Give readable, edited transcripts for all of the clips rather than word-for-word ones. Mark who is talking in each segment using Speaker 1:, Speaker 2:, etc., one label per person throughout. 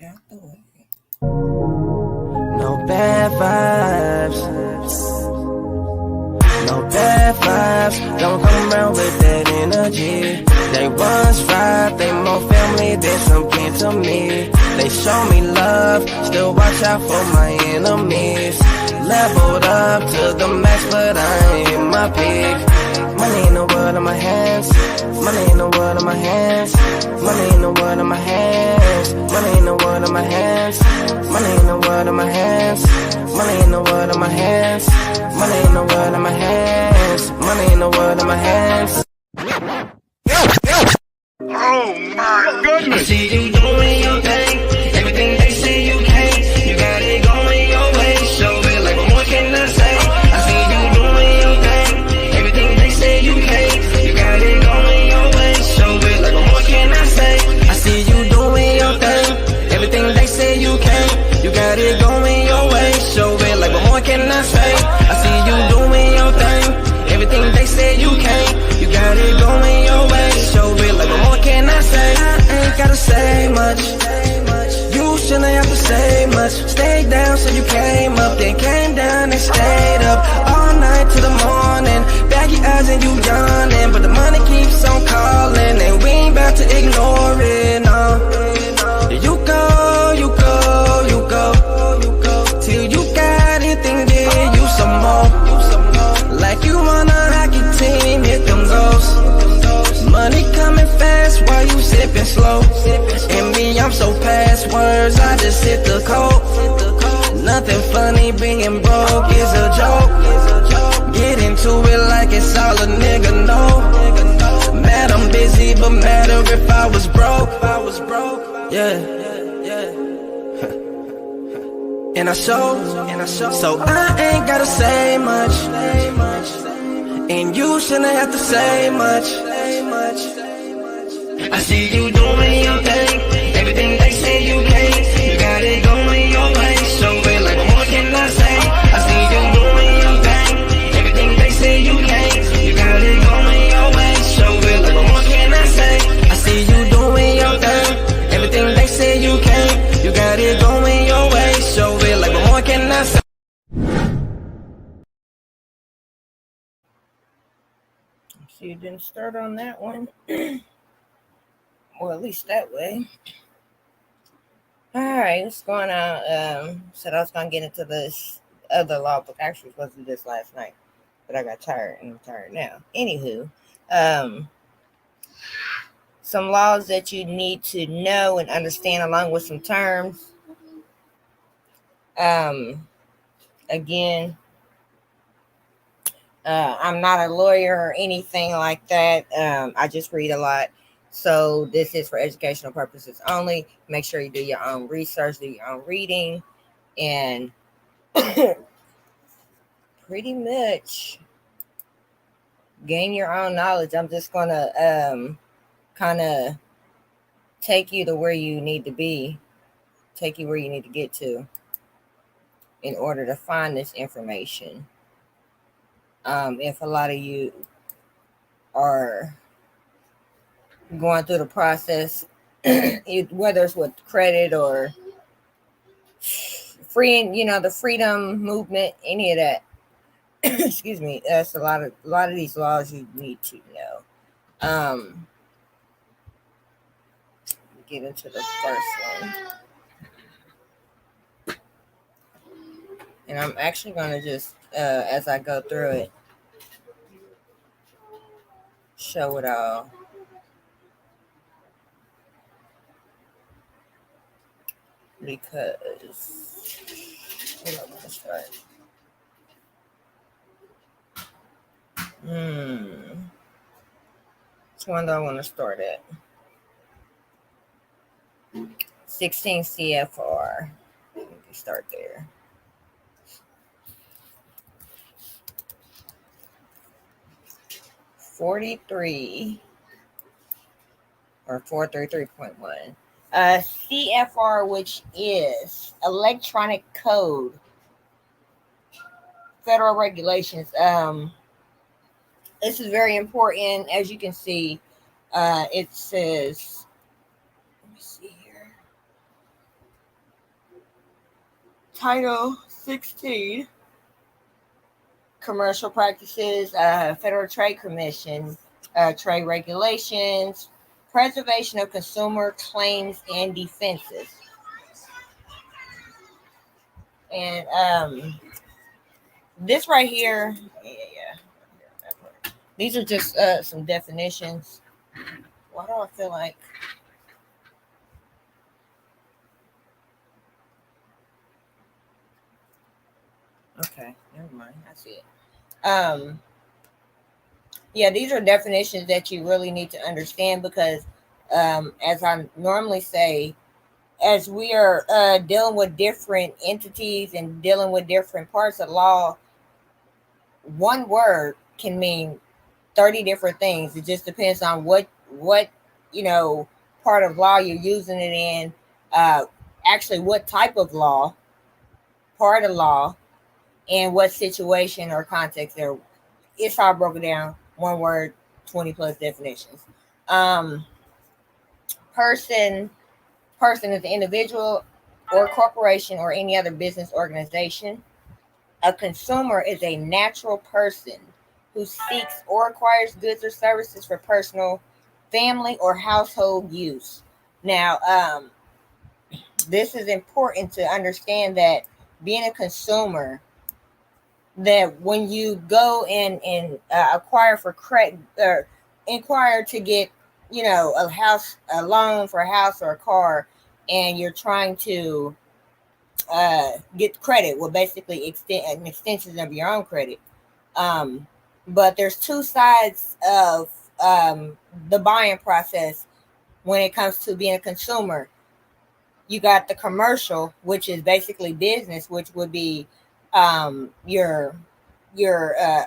Speaker 1: out the way.
Speaker 2: No bad vibes. No bad vibes. Don't come around with that energy. They once vibe, they more family than some kin to me. They show me love, still watch out for my enemies. Leveled up to the max, but I ain't hit my peak. Money in the world in my hands. Money in the world in my hands. Money in the world in my hands. Money in the world in my hands. Money in the world in my hands. Money in the world in my hands. Money in the world in my hands. Money in the world in my hands.
Speaker 3: Oh my goodness!
Speaker 2: I see you doing your thing. Everything they say you can't. You got it going your way. Show it like, what can I say? I see you doing your thing. Everything they say you can't. You got it going your way. Show it like, what can I say? I see you doing your thing. Everything they say you can't. You got it going your way. Show it like, what can I say? I see you doing your thing. Everything they say you can't. You got it going your way. Show it like, what can I say? I ain't gotta say much. You shouldn't have to say much. Stay down so you came up, then came down and stayed up all night till the morning. Baggy eyes and you yawning, but the money keeps on calling, and we ain't about to ignore it, no. You go, you go, you go, till you got anything, give you some more. Like you on a hockey team, hit them goals. Money coming fast while you sipping slow. And me, I'm so past words, I just hit the code. Nothing funny, being broke is a joke. Get into it like it's all a nigga know. Mad I'm busy, but matter if I was broke. Yeah. And I show, so I ain't gotta say much. And you shouldn't have to say much. I see you doing your thing. Everything they say you can't. You got it going your way. So it like, what can I say? I see you doing your thing. Everything they say you can't. You got it going your way. So it like, what can I say? I see you doing your thing. Everything they say you can't. You got it going your way. So it like, what can I say?
Speaker 1: So you didn't start on that one. Well, at least that way. Alright, what's going on? Said I was gonna get into this other law book. Actually supposed to do this last night, but I got tired and I'm tired now. Anywho, some laws that you need to know and understand along with some terms. Again, I'm not a lawyer or anything like that. I just read a lot. So this is for educational purposes only. Make sure you do your own research, do your own reading, and pretty much gain your own knowledge. I'm just going to kind of take you to where you need to be, take you where you need to get to in order to find this information. If a lot of you are going through the process, whether it's with credit or freeing, the freedom movement, any of that, excuse me, that's a lot of these laws you need to know. Get into the first one, and I'm actually going to just as I go through it, show it all. Because where do I want to start? Which one do I want to start at? 16 CFR. We can start there. .43 or 433.1. CFR, which is electronic code, federal regulations. This is very important. As you can see, it says, let me see here. Title 16, Commercial Practices, Federal Trade Commission, Trade Regulations, Preservation of Consumer Claims and Defenses. And this right here, these are just some definitions. Why do I feel like? Okay, never mind. I see it. Yeah, these are definitions that you really need to understand because, as I normally say, as we are dealing with different entities and dealing with different parts of law, one word can mean 30 different things. It just depends on what part of law you're using it in, actually what type of law, part of law, and what situation or context there. It's all broken down, one word, 20 plus definitions. Person is an individual or corporation or any other business organization. A consumer is a natural person who seeks or acquires goods or services for personal, family, or household use. Now, this is important to understand that being a consumer, that when you go and acquire for credit or inquire to get a loan for a house or a car, and you're trying to get credit, well, basically an extension of your own credit. But there's two sides of the buying process when it comes to being a consumer. You got the commercial, which is basically business, which would be your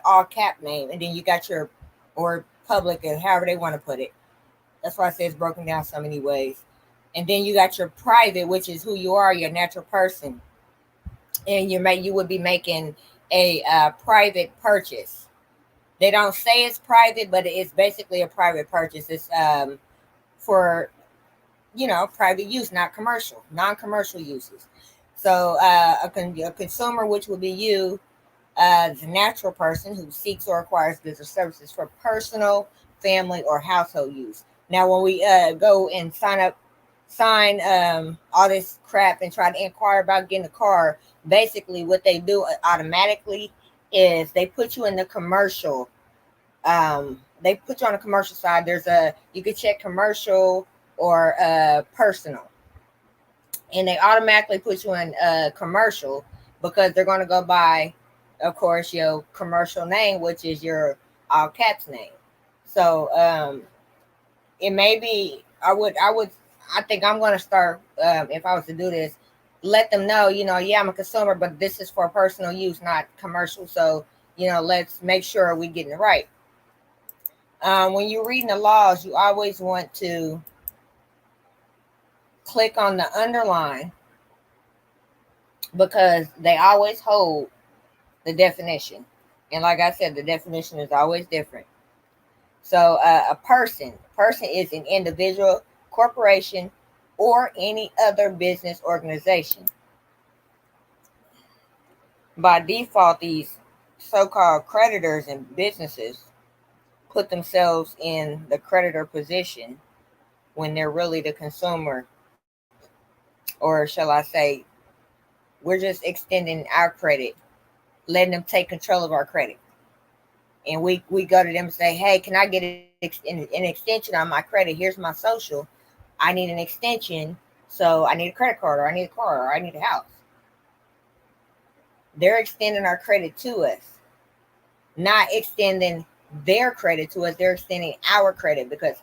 Speaker 1: all cap name, and then you got your, or public, or however they want to put it. That's why I say it's broken down so many ways. And then you got your private, which is who you are, your natural person, and you would be making a private purchase. They don't say it's private, but it's basically a private purchase. It's for private use, not commercial, non-commercial uses. So a consumer, which would be you, the natural person who seeks or acquires goods or services for personal, family, or household use. Now, when we go and sign all this crap and try to inquire about getting a car, basically what they do automatically is they put you in the commercial. They put you on the commercial side. You could check commercial or personal, and they automatically put you in commercial because they're going to go by, of course, your commercial name, which is your all caps name. So it may be, I think I'm going to start, if I was to do this, let them know, yeah, I'm a consumer, but this is for personal use, not commercial. So, let's make sure we're getting it right. When you're reading the laws, you always want to click on the underline because they always hold the definition. And like I said, the definition is always different. So a person is an individual, corporation, or any other business organization. By default, these so-called creditors and businesses put themselves in the creditor position when they're really the consumer. Or shall I say, we're just extending our credit, letting them take control of our credit. And we go to them and say, hey, can I get an extension on my credit? Here's my social. I need an extension. So I need a credit card, or I need a car, or I need a house. They're extending our credit to us, not extending their credit to us. They're extending our credit because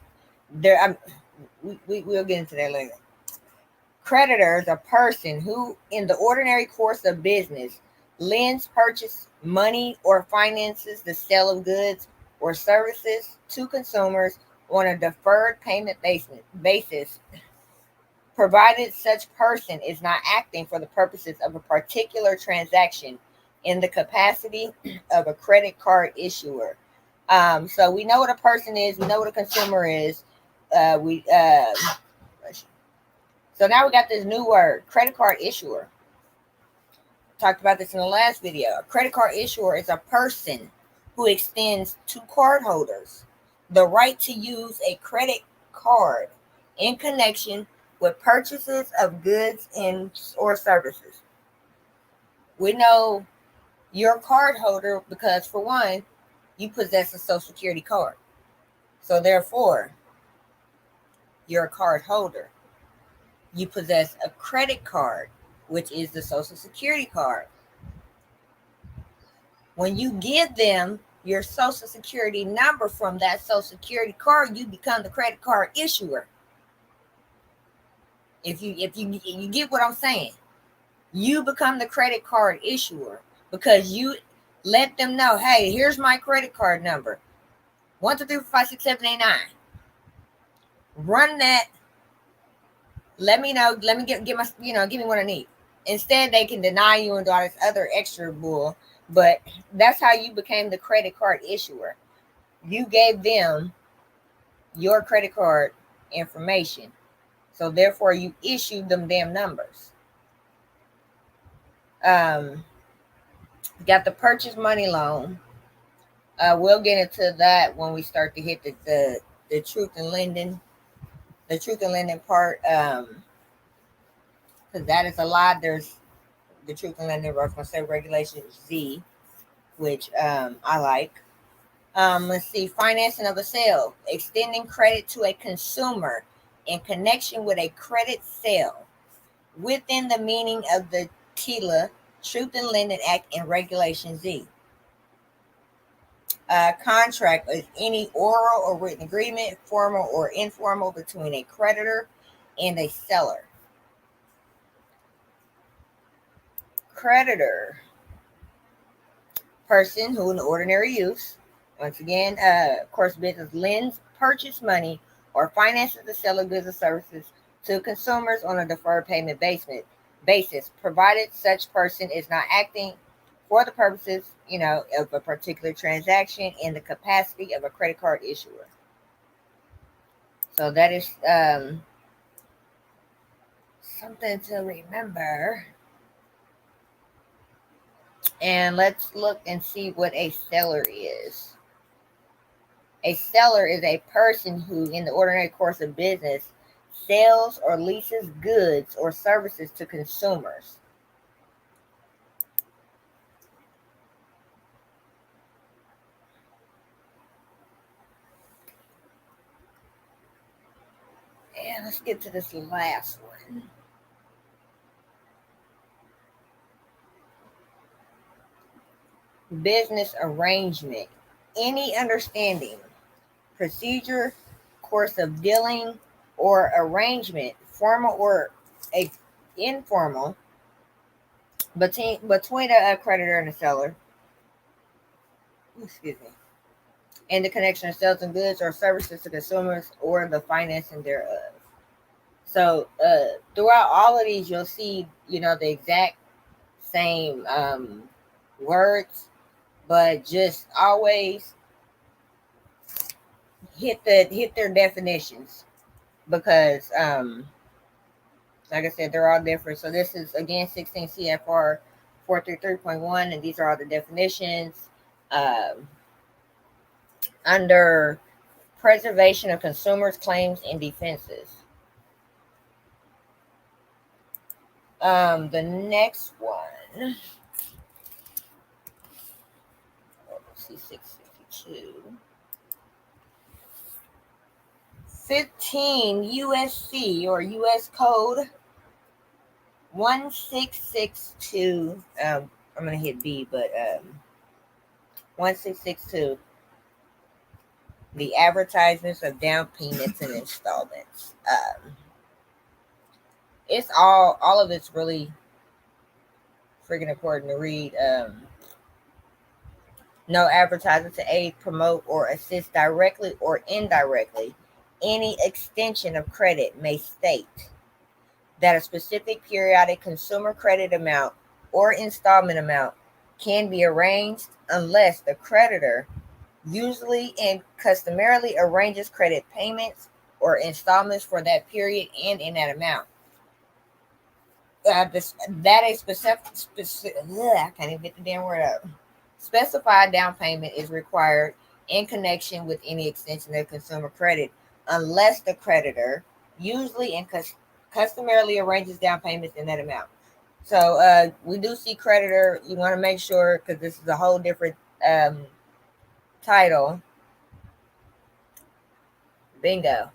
Speaker 1: we'll get into that later. Creditor is a person who, in the ordinary course of business, lends, purchase money, or finances the sale of goods or services to consumers on a deferred payment basis, provided such person is not acting for the purposes of a particular transaction in the capacity of a credit card issuer. So we know what a person is. We know what a consumer is. So now we got this new word, credit card issuer. Talked about this in the last video. A credit card issuer is a person who extends to cardholders the right to use a credit card in connection with purchases of goods and or services. We know you're a card holder because, for one, you possess a Social Security card. So therefore, you're a card holder. You possess a credit card, which is the Social Security card. When you give them your Social Security number from that Social Security card, you become the credit card issuer. If you get what I'm saying, you become the credit card issuer because you let them know, hey, here's my credit card number, 1 2 3 4 5 6 7 8 9. Run that. Let me know. Let me give my give me what I need. Instead, they can deny you and do all this other extra bull. But that's how you became the credit card issuer. You gave them your credit card information. So therefore, you issued them damn numbers. Got the purchase money loan. We'll get into that when we start to hit the truth and lending, part. Because that is a lot. There's the truth and lending, I was going to say regulation Z, which I like. Let's see, financing of a sale, extending credit to a consumer in connection with a credit sale within the meaning of the TILA, Truth in Lending Act, and Regulation Z. Contract is any oral or written agreement, formal or informal, between a creditor and a seller. Creditor, person who in ordinary use, once again, course of business, lends purchase money or finances the sale of goods or services to consumers on a deferred payment basis, provided such person is not acting for the purposes, of a particular transaction in the capacity of a credit card issuer. So that is something to remember. And let's look and see what a seller is. A seller is a person who, in the ordinary course of business, sells or leases goods or services to consumers. And let's get to this last one. Business arrangement. Any understanding, procedure, course of dealing, or arrangement, formal or informal, between a creditor and a seller. Excuse me. And the connection of sales and goods or services to consumers or the financing thereof. So throughout all of these, you'll see, the exact same words, but just always hit their definitions because, like I said, they're all different. So this is, again, 16 CFR 433.1, and these are all the definitions. Under preservation of consumers' claims and defenses. The next one, let's see, 652. 15 USC or US Code 1662. I'm going to hit B, but 1662. The advertisements of down payments and installments. It's all of it's really freaking important to read. No advertising to aid, promote, or assist directly or indirectly any extension of credit may state that a specific periodic consumer credit amount or installment amount can be arranged unless the creditor usually and customarily arranges credit payments or installments for that period and in that amount. that a specific I can't even get the damn word out. Specified down payment is required in connection with any extension of consumer credit, unless the creditor usually and customarily arranges down payments in that amount. So we do see creditor. You want to make sure, because this is a whole different title. Bingo.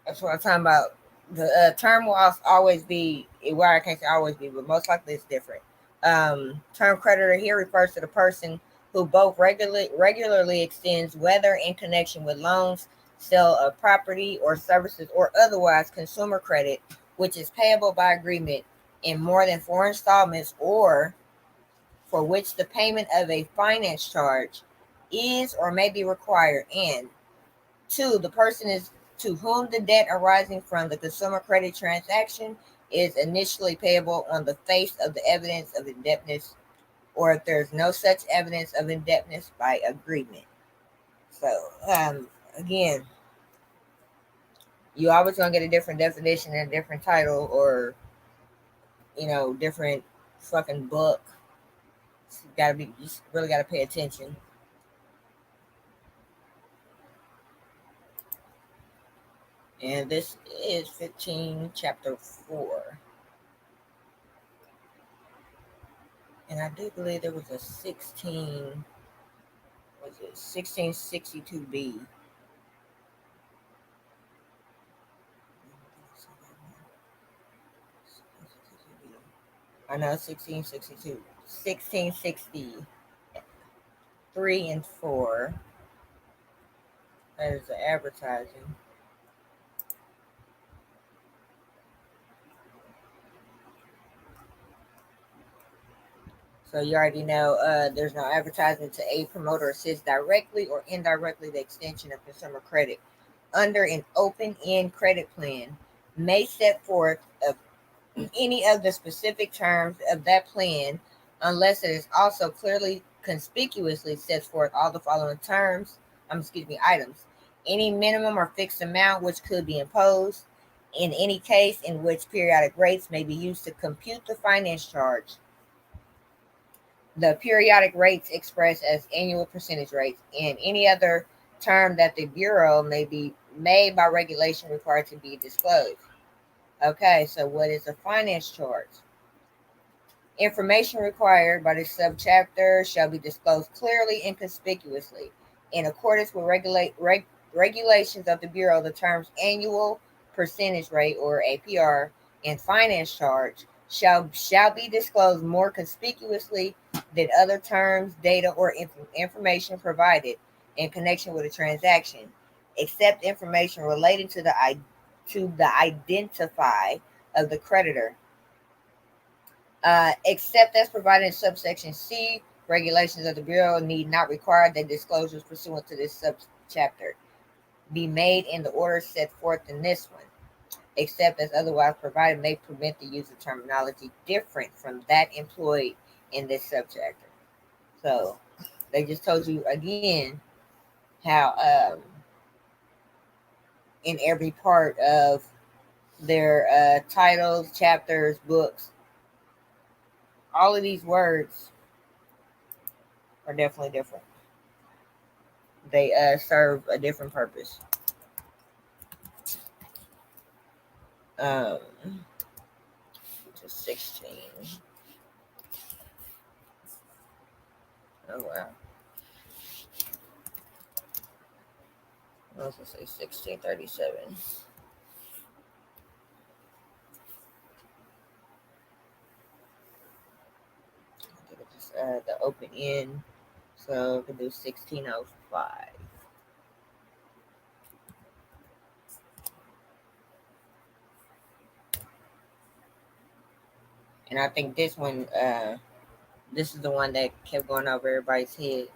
Speaker 1: That's what I'm talking about. The term will always be, well, I can't say always be, but most likely it's different. Term creditor here refers to the person who both regularly extends, whether in connection with loans, sale of property or services, or otherwise consumer credit, which is payable by agreement in more than 4 installments, or for which the payment of a finance charge is or may be required. And 2, the person is to whom the debt arising from the consumer credit transaction is initially payable on the face of the evidence of indebtedness, or if there's no such evidence of indebtedness by agreement. So, again, you always gonna get a different definition and a different title, or different fucking book. You really gotta pay attention. And this is 15, chapter 4. And I do believe there was a 1662B. I know 1663 and 4. That is the advertising. So you already know there's no advertising to aid, promote, or assist directly or indirectly the extension of consumer credit under an open-end credit plan may set forth any of the specific terms of that plan, unless it is also clearly conspicuously sets forth all the following items. Any minimum or fixed amount which could be imposed in any case in which periodic rates may be used to compute the finance charge. The periodic rates expressed as annual percentage rates, and any other term that the Bureau may be made by regulation required to be disclosed. Okay, so what is a finance charge? Information required by this subchapter shall be disclosed clearly and conspicuously. In accordance with regulations of the Bureau, the terms annual percentage rate, or APR, and finance charge shall be disclosed more conspicuously than other terms, data, or information provided in connection with a transaction, except information relating to the identify of the creditor, except as provided in subsection C. Regulations of the Bureau need not require that disclosures pursuant to this subchapter be made in the order set forth in this one, except as otherwise provided, may permit the use of terminology different from that employed in this subchapter. So they just told you again how in every part of their titles, chapters, books, all of these words are definitely different. They serve a different purpose. To 16. Oh wow. I was gonna say 1637. The open end, so we can do 1605. And I think this one, this is the one that kept going over everybody's head.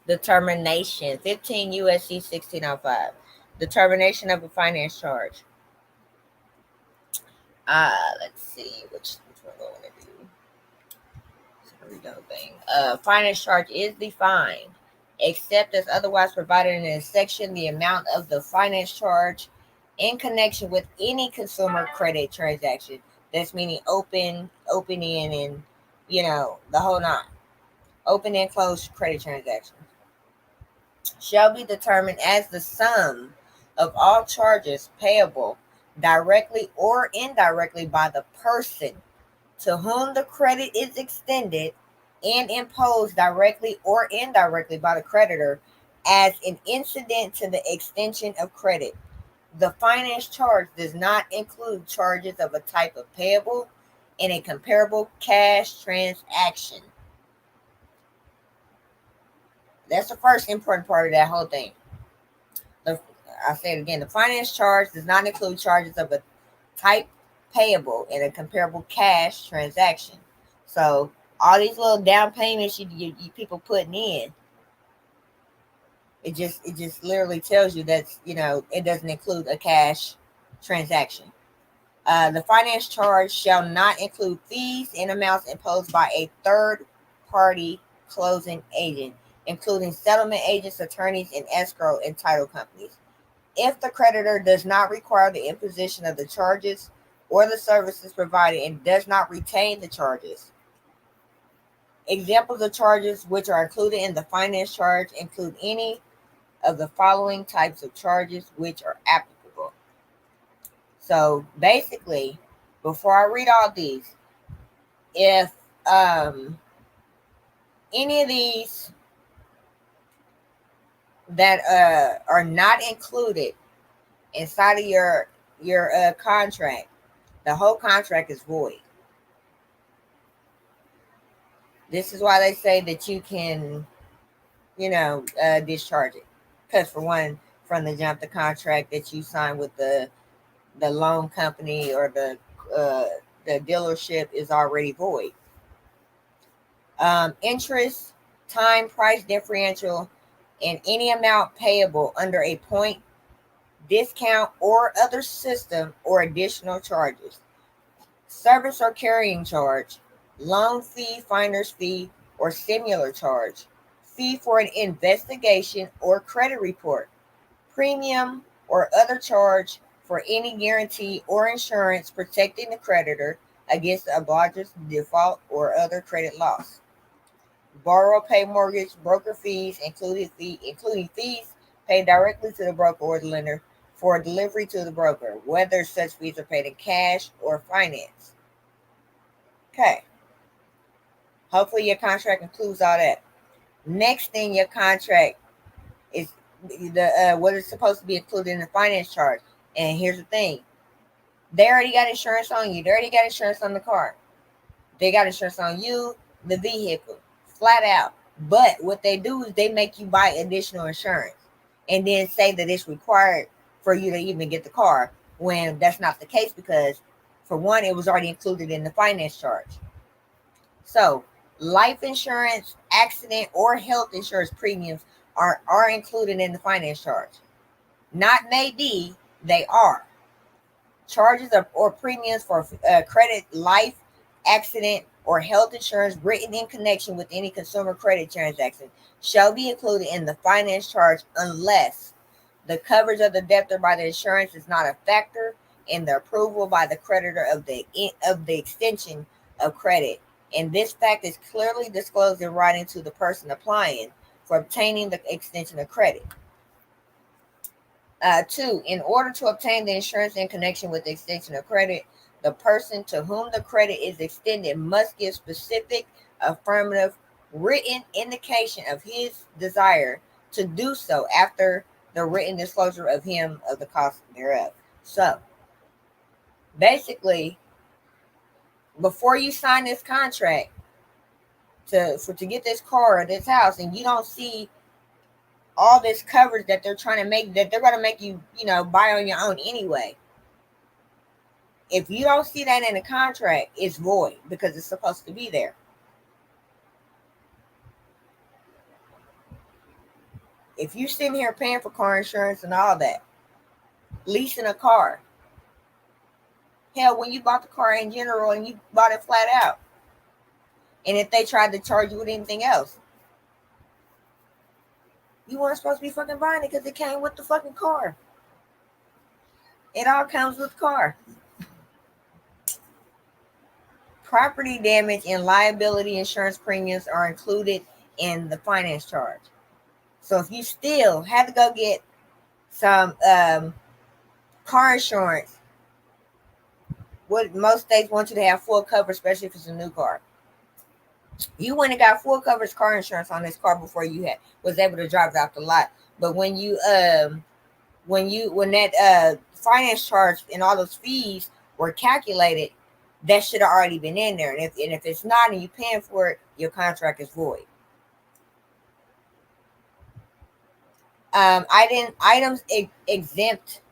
Speaker 1: Determination, 15 USC 1605. Determination of a finance charge. Let's see which one I want to do. Finance charge is defined, except as otherwise provided in this section. The amount of the finance charge in connection with any consumer credit transaction. That's meaning opening and the whole nine. Open and closed credit transactions shall be determined as the sum of all charges payable directly or indirectly by the person to whom the credit is extended and imposed directly or indirectly by the creditor as an incident to the extension of credit. The finance charge does not include charges of a type of payable in a comparable cash transaction. That's the first important part of that whole thing. The, I'll say it again. The finance charge does not include charges of a type payable in a comparable cash transaction. So all these little down payments you people putting in, it just literally tells you that it doesn't include a cash transaction. The finance charge shall not include fees and amounts imposed by a third party closing agent, including settlement agents, attorneys, and escrow and title companies. If the creditor does not require the imposition of the charges or the services provided and does not retain the charges. Examples of charges which are included in the finance charge include any of the following types of charges which are applicable. So basically, before I read all these, if any of these that are not included inside of your contract, the whole contract is void. This is why they say that you can, discharge it. Because for one, from the jump, the contract that you sign with the loan company or the dealership is already void. Interest, time, price differential, and any amount payable under a point, discount, or other system or additional charges. Service or carrying charge, loan fee, finder's fee, or similar charge. Fee for an investigation or credit report. Premium or other charge for any guarantee or insurance protecting the creditor against the obligor's default or other credit loss. Borrow, pay mortgage, broker fees, including fees paid directly to the broker or the lender for delivery to the broker, whether such fees are paid in cash or finance. Okay. Hopefully your contract includes all that. Next thing, your contract is the what is supposed to be included in the finance charge. And here's the thing. They already got insurance on you. They already got insurance on the car. They got insurance on you, the vehicle, flat out. But what they do is they make you buy additional insurance and then say that it's required for you to even get the car, when that's not the case, because for one, it was already included in the finance charge. So life insurance, accident, or health insurance premiums are included in the finance charge. Not maybe, they are. Charges or premiums for credit, life, accident, or health insurance written in connection with any consumer credit transaction shall be included in the finance charge unless the coverage of the debtor by the insurance is not a factor in the approval by the creditor of the extension of credit. And this fact is clearly disclosed in writing to the person applying for obtaining the extension of credit. 2, in order to obtain the insurance in connection with the extension of credit, the person to whom the credit is extended must give specific, affirmative, written indication of his desire to do so after the written disclosure of him of the cost thereof. So, basically, before you sign this contract to get this car or this house, and you don't see all this coverage that they're trying to make, that they're going to make you, buy on your own anyway. If you don't see that in the contract, it's void because it's supposed to be there. If you're sitting here paying for car insurance and all that, leasing a car, hell, when you bought the car in general and you bought it flat out, and if they tried to charge you with anything else, you weren't supposed to be fucking buying it because it came with the fucking car. It all comes with car. Property damage and liability insurance premiums are included in the finance charge. So if you still have to go get some car insurance, what most states want you to have full coverage, especially if it's a new car. You went and got full coverage car insurance on this car before you was able to drive it out the lot. But when that finance charge and all those fees were calculated, that should have already been in there. And if it's not and you're paying for it, your contract is void. Items exempt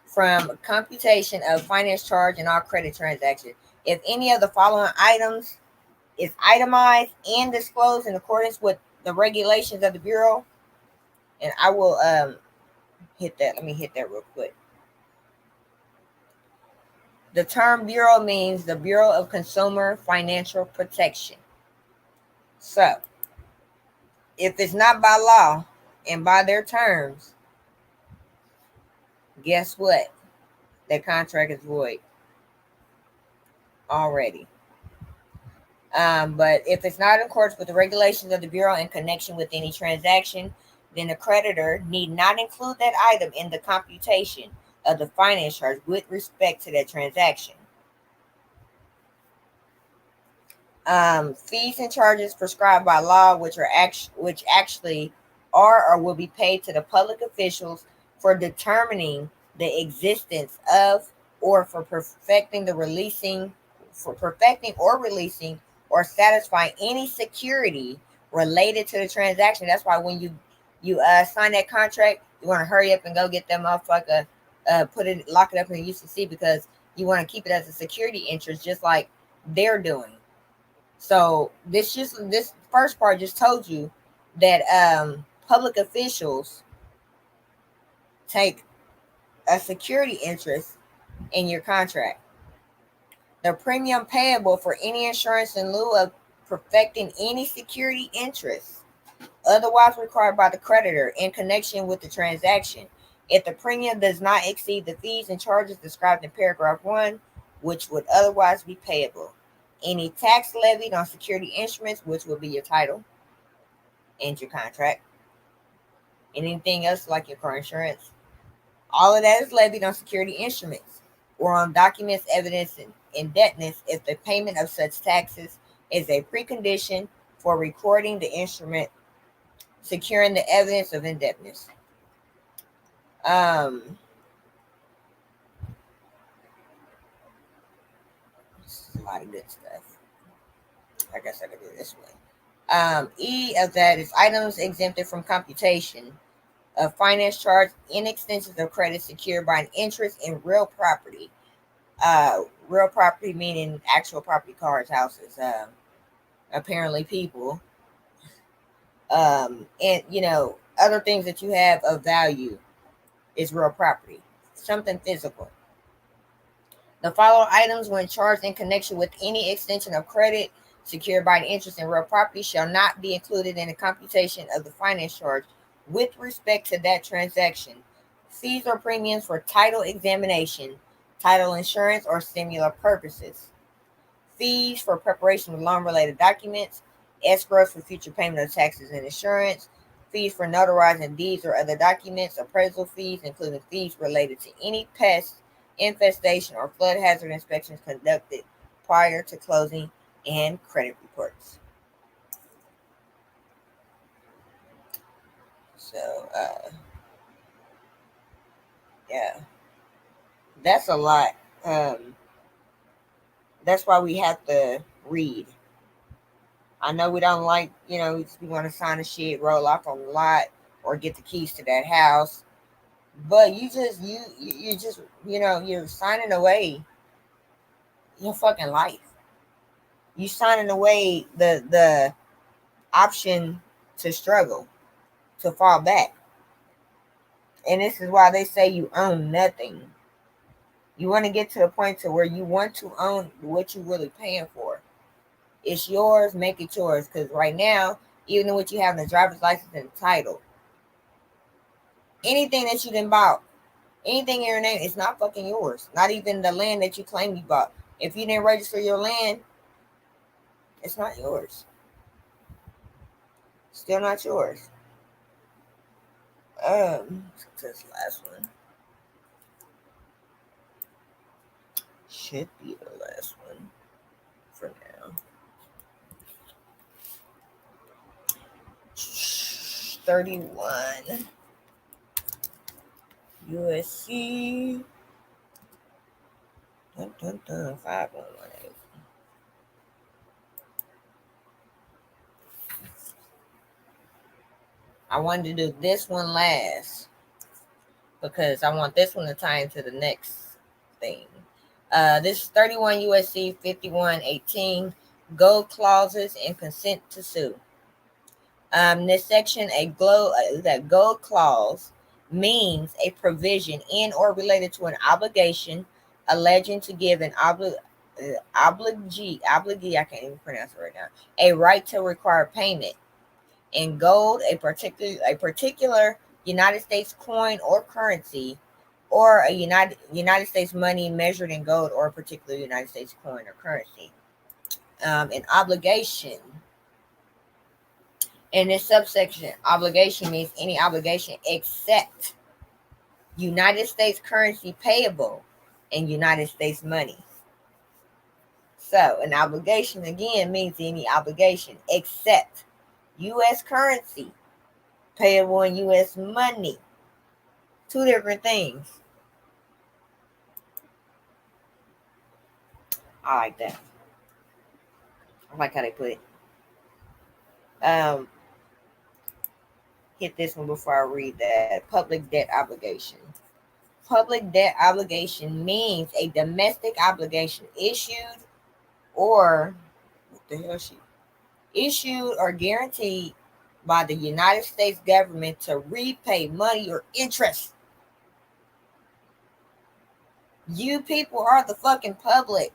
Speaker 1: from computation of finance charge and all credit transactions. If any of the following items is itemized and disclosed in accordance with the regulations of the Bureau, and I will hit that. Let me hit that real quick. The term Bureau means the Bureau of Consumer Financial Protection. So, if it's not by law and by their terms, guess what? That contract is void already. But if it's not in accordance with the regulations of the Bureau in connection with any transaction, then the creditor need not include that item in the computation of the finance charge with respect to that transaction. Fees and charges prescribed by law, which actually are or will be paid to the public officials for determining the existence of or for perfecting or releasing or satisfying any security related to the transaction. That's why when you sign that contract, you want to hurry up and go get that motherfucker, lock it up in the UCC, because you want to keep it as a security interest, just like they're doing. So this first part just told you that public officials take a security interest in your contract. The premium payable for any insurance in lieu of perfecting any security interest otherwise required by the creditor in connection with the transaction, if the premium does not exceed the fees and charges described in paragraph 1, which would otherwise be payable. Any tax levied on security instruments, which will be your title and your contract. Anything else like your car insurance. All of that is levied on security instruments or on documents evidencing indebtedness if the payment of such taxes is a precondition for recording the instrument securing the evidence of indebtedness. A lot of good stuff. I guess I could do it this way. E of that is items exempted from computation of finance charge in extensions of credit secured by an interest in real property. Real property meaning actual property, cars, houses, apparently people, and other things that you have of value is real property, something physical. The following items, when charged in connection with any extension of credit secured by an interest in real property, shall not be included in the computation of the finance charge with respect to that transaction. Fees or premiums for title examination, title insurance, or similar purposes. Fees for preparation of loan-related documents, escrows for future payment of taxes and insurance, fees for notarizing deeds or other documents, appraisal fees, including fees related to any pest, infestation, or flood hazard inspections conducted prior to closing, and credit reports. So, yeah, that's a lot. That's why we have to read. I know we don't like, we want to sign a shit, roll off on the lot, or get the keys to that house. But you're signing away your fucking life. You signing away the option to struggle, to fall back. And this is why they say you own nothing. You want to get to the point to where you want to own what you're really paying for. It's yours, make it yours. Because right now, even what you have in the driver's license and title, anything that you done bought Anything in your name is not fucking yours. Not even the land that you claim you bought. If you didn't register your land, it's not yours. Still not yours. This last one should be the last one for now. 31 USC. 5118. I wanted to do this one last because I want this one to tie into the next thing. This is 31 USC 5118, gold clauses and consent to sue. This section, that gold clause means a provision in or related to an obligation alleging to give an obligee, I can't even pronounce it right now, a right to require payment in gold, a particular United States coin or currency, or a United States money measured in gold or a particular United States coin or currency. An obligation. In this subsection, obligation means any obligation except United States currency payable in United States money. So an obligation again means any obligation except U.S. currency payable in U.S. money. Two different things. I like that. I like how they put it. Hit this one before I read that. Public debt obligation. Public debt obligation means a domestic obligation issued or issued or guaranteed by the United States government to repay money or interest. You people are the fucking public.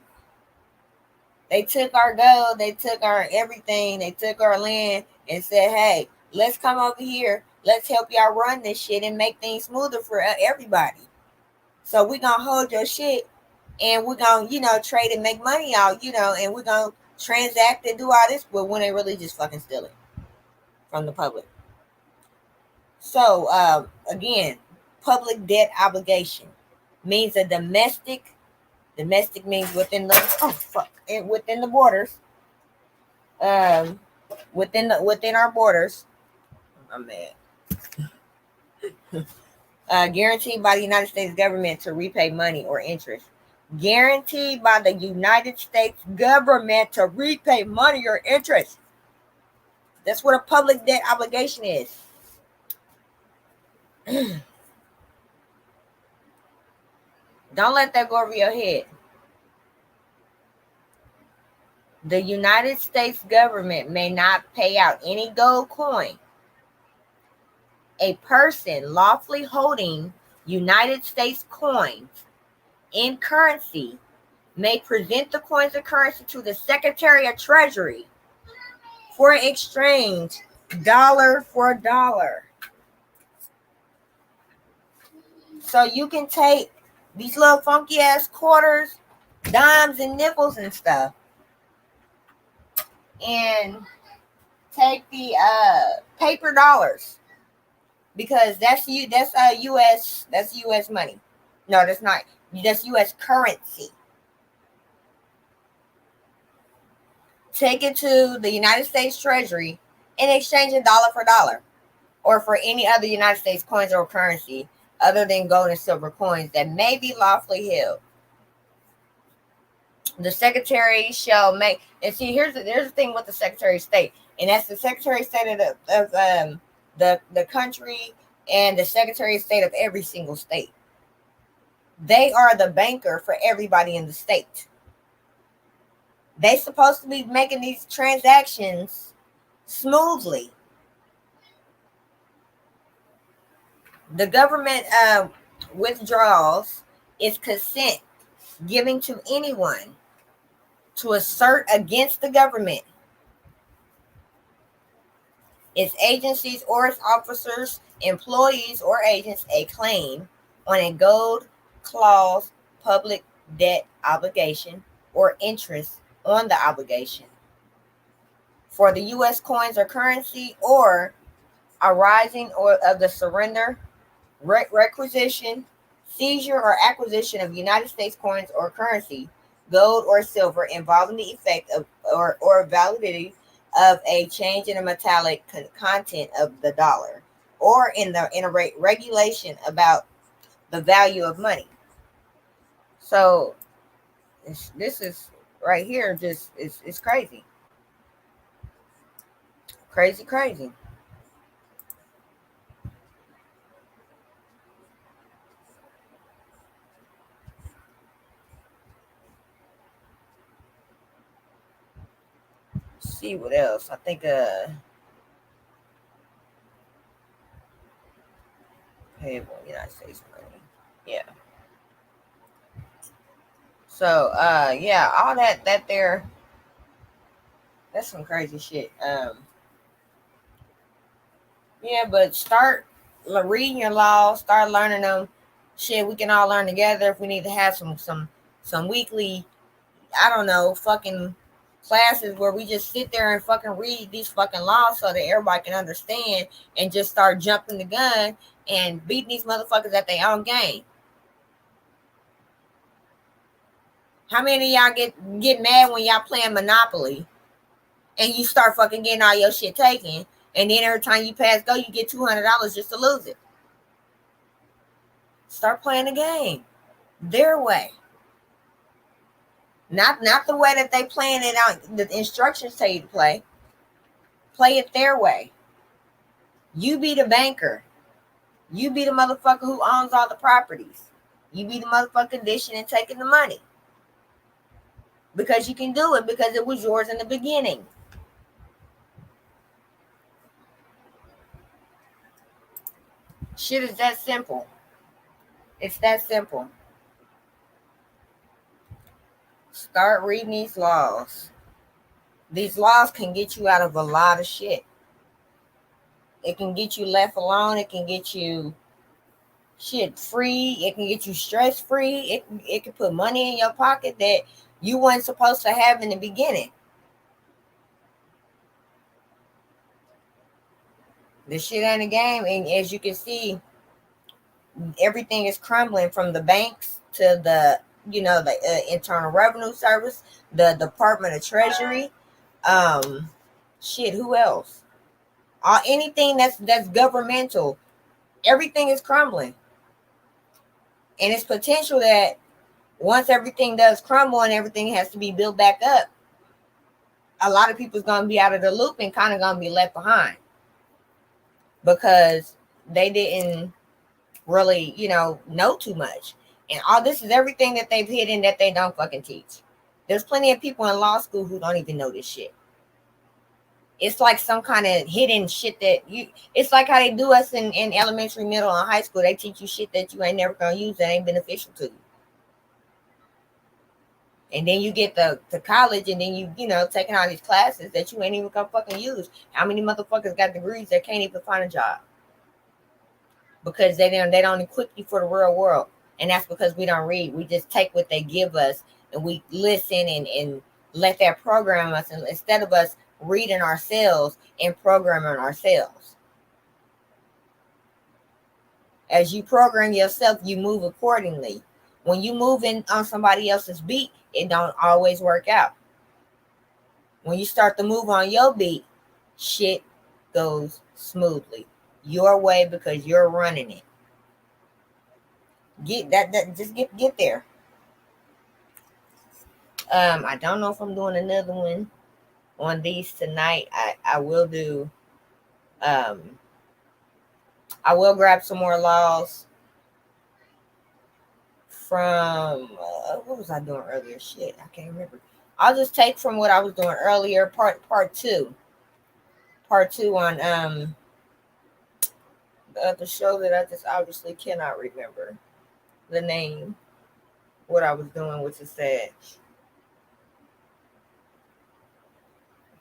Speaker 1: They took our gold, they took our everything, they took our land and said, hey, let's come over here. Let's help y'all run this shit and make things smoother for everybody. So we're going to hold your shit and we're going to, trade and make money out, and we're going to transact and do all this, but when they really just fucking steal it from the public. So, again, public debt obligation means a domestic means within the borders, within our borders. I'm mad. Guaranteed by the United States government to repay money or interest. Guaranteed by the United States government to repay money or interest. That's what a public debt obligation is. Don't let that go over your head. The United States government may not pay out any gold coin. A person lawfully holding United States coins in currency may present the coins of currency to the Secretary of Treasury for exchange, dollar for dollar. So you can take these little funky ass quarters, dimes, and nickels and stuff, and take the paper dollars, because that's U.S. money. No, that's not. That's U.S. currency. Take it to the United States Treasury and exchange it dollar for dollar, or for any other United States coins or currency other than gold and silver coins that may be lawfully held. The Secretary shall make, and see, there's the thing with the Secretary of State, and that's the Secretary of State of the country and the Secretary of State of every single state. They are the banker for everybody in the state. They supposed to be making these transactions smoothly. The government withdrawals is consent giving to anyone to assert against the government, its agencies or its officers, employees or agents, a claim on a gold clause public debt obligation or interest on the obligation for the U.S. coins or currency, or arising or of the surrender, requisition, seizure, or acquisition of United States coins or currency, gold or silver, involving the effect of or validity of a change in the metallic content of the dollar, or in a regulation about the value of money. So this is right here just it's crazy, crazy, crazy. Let's see what else. I think payable United States money. Yeah. So yeah, all that there, that's some crazy shit. Yeah, but start reading your laws, start learning them. Shit, we can all learn together. If we need to have some weekly, I don't know, fucking classes where we just sit there and fucking read these fucking laws so that everybody can understand, and just start jumping the gun and beating these motherfuckers at their own game. How many of y'all get mad when y'all playing Monopoly and you start fucking getting all your shit taken, and then every time you pass go, you get $200 just to lose it? Start playing the game their way, not the way that they playing it out. The instructions tell you to play. Play it their way. You be the banker. You be the motherfucker who owns all the properties. You be the motherfucker dishing and taking the money, because you can do it, because it was yours in the beginning. Shit is that simple. It's that simple. Start reading these laws. These laws can get you out of a lot of shit. It can get you left alone. It can get you shit free. It can get you stress free. It can put money in your pocket that you weren't supposed to have in the beginning. This shit ain't a game. And as you can see, everything is crumbling, from the banks to the Internal Revenue Service, the Department of Treasury, shit, who else? Anything that's governmental, everything is crumbling. And it's potential that once everything does crumble and everything has to be built back up, a lot of people's gonna be out of the loop and kind of gonna be left behind, because they didn't really, know too much. And all this is everything that they've hidden that they don't fucking teach. There's plenty of people in law school who don't even know this shit. It's like some kind of hidden shit it's like how they do us in elementary, middle, and high school. They teach you shit that you ain't never gonna use, that ain't beneficial to you. And then you get to college, and then you taking all these classes that you ain't even gonna fucking use. How many motherfuckers got degrees that can't even find a job? Because they don't equip you for the real world. And that's because we don't read. We just take what they give us, and we listen and let that program us, and instead of us reading ourselves and programming ourselves. As you program yourself, you move accordingly. When you move in on somebody else's beat, it don't always work out. When you start to move on your beat, shit goes smoothly your way, because you're running it. Get there. I don't know if I'm doing another one on these tonight. I will do. I will grab some more laws from what was I doing earlier? Shit, I can't remember. I'll just take from what I was doing earlier. Part two on the other show that I just obviously cannot remember the name. What I was doing, which is sad.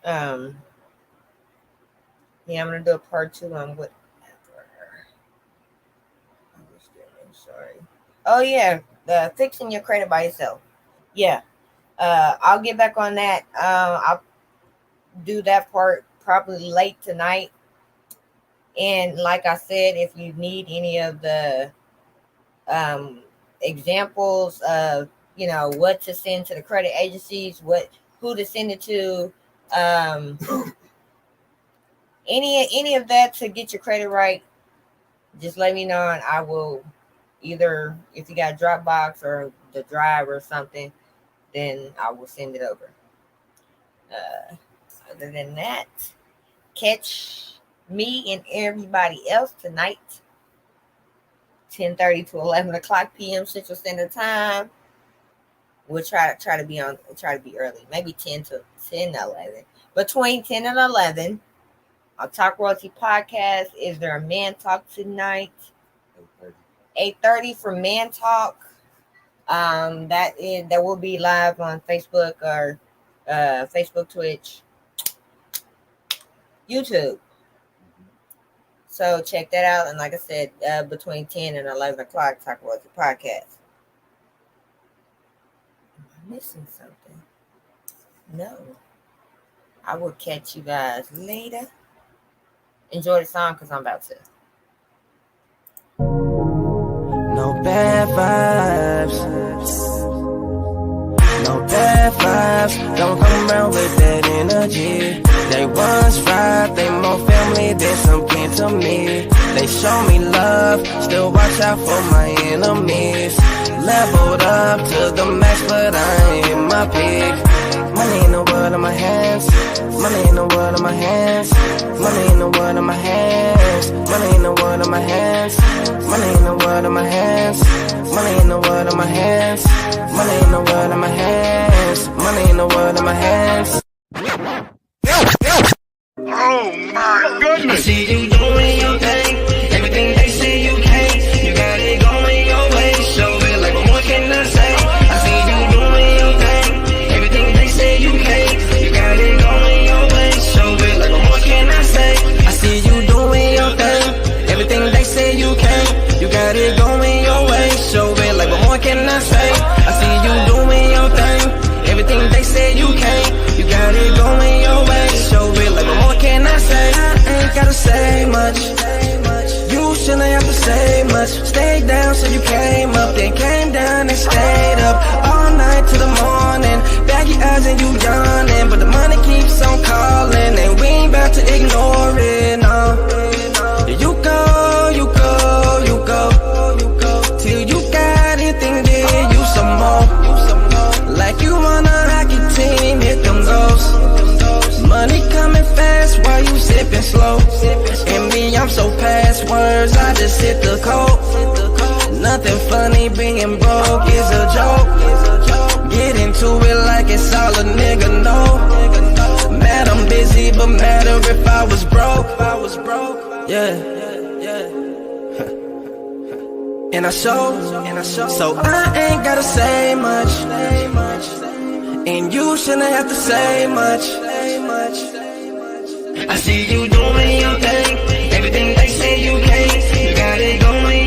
Speaker 1: Yeah, I'm gonna do a part two on what I was doing. So Sorry. Oh yeah, the fixing your credit by yourself. Yeah. I'll get back on that. I'll do that part probably late tonight. And like I said, if you need any of the examples of what to send to the credit agencies, who to send it to, any of that to get your credit right, just let me know and I will either, if you got Dropbox or the Drive or something, then I will send it over. Other than that, catch me and everybody else tonight, 10:30 to 11 o'clock p.m. Central Standard Time. We'll try to be early, maybe 10 to 11. Between 10 and 11, on Talk Royalty Podcast. Is there a Man Talk tonight? 8:30 for Man Talk. That will be live on Facebook or Facebook, Twitch, YouTube. So check that out. And like I said, between 10 and 11 o'clock, Talk Royalty Podcast. Am I missing something? No. I will catch you guys later. Enjoy the song because I'm about to.
Speaker 2: No bad vibes. No bad vibes. Don't come around with that energy. They once fried, they more family than some kin to me. They show me love, still watch out for my enemies. Leveled up to the max, but I ain't in my peak. Money in the world in my hands. Money in the world in my hands. Money in the world in my hands. Money in the world in my hands. Money in the world in my hands. Money in the world in my hands. Money in the world in my hands. Money in the world in my hands.
Speaker 3: Oh my goodness!
Speaker 2: I see you doing your thing. Everything they say you can't. You got it going your way. Show it like what can I say? I see you doing your thing. Everything they say you can't. You got it going your way. Show it like what can I say? I see you doing your thing. Everything they say you can't. You got it going your way. Show it like what can I say? I see you doing your thing. Everything they say you can't. You got it going your way. Show it like what can I say? I ain't gotta say much. You shouldn't have to say much. Stay down so you came up, then came down and stayed up all night to the morning. Baggy eyes and you yawning, but the money keeps on calling, and we ain't about to ignore it. No. You go, you go, you go, till you got anything, then you some more. Like you on a hockey team, here them goes. Money coming fast while you sipping slow. And me, I'm so past words, I just hit the code. Nothing funny, being broke is a joke. Get into it like it's all a nigga know. Mad I'm busy, but matter if I was broke. Yeah. And I show, so I ain't gotta say much. And you shouldn't have to say much. I see you doing your thing. Everything they say you can't. You got it going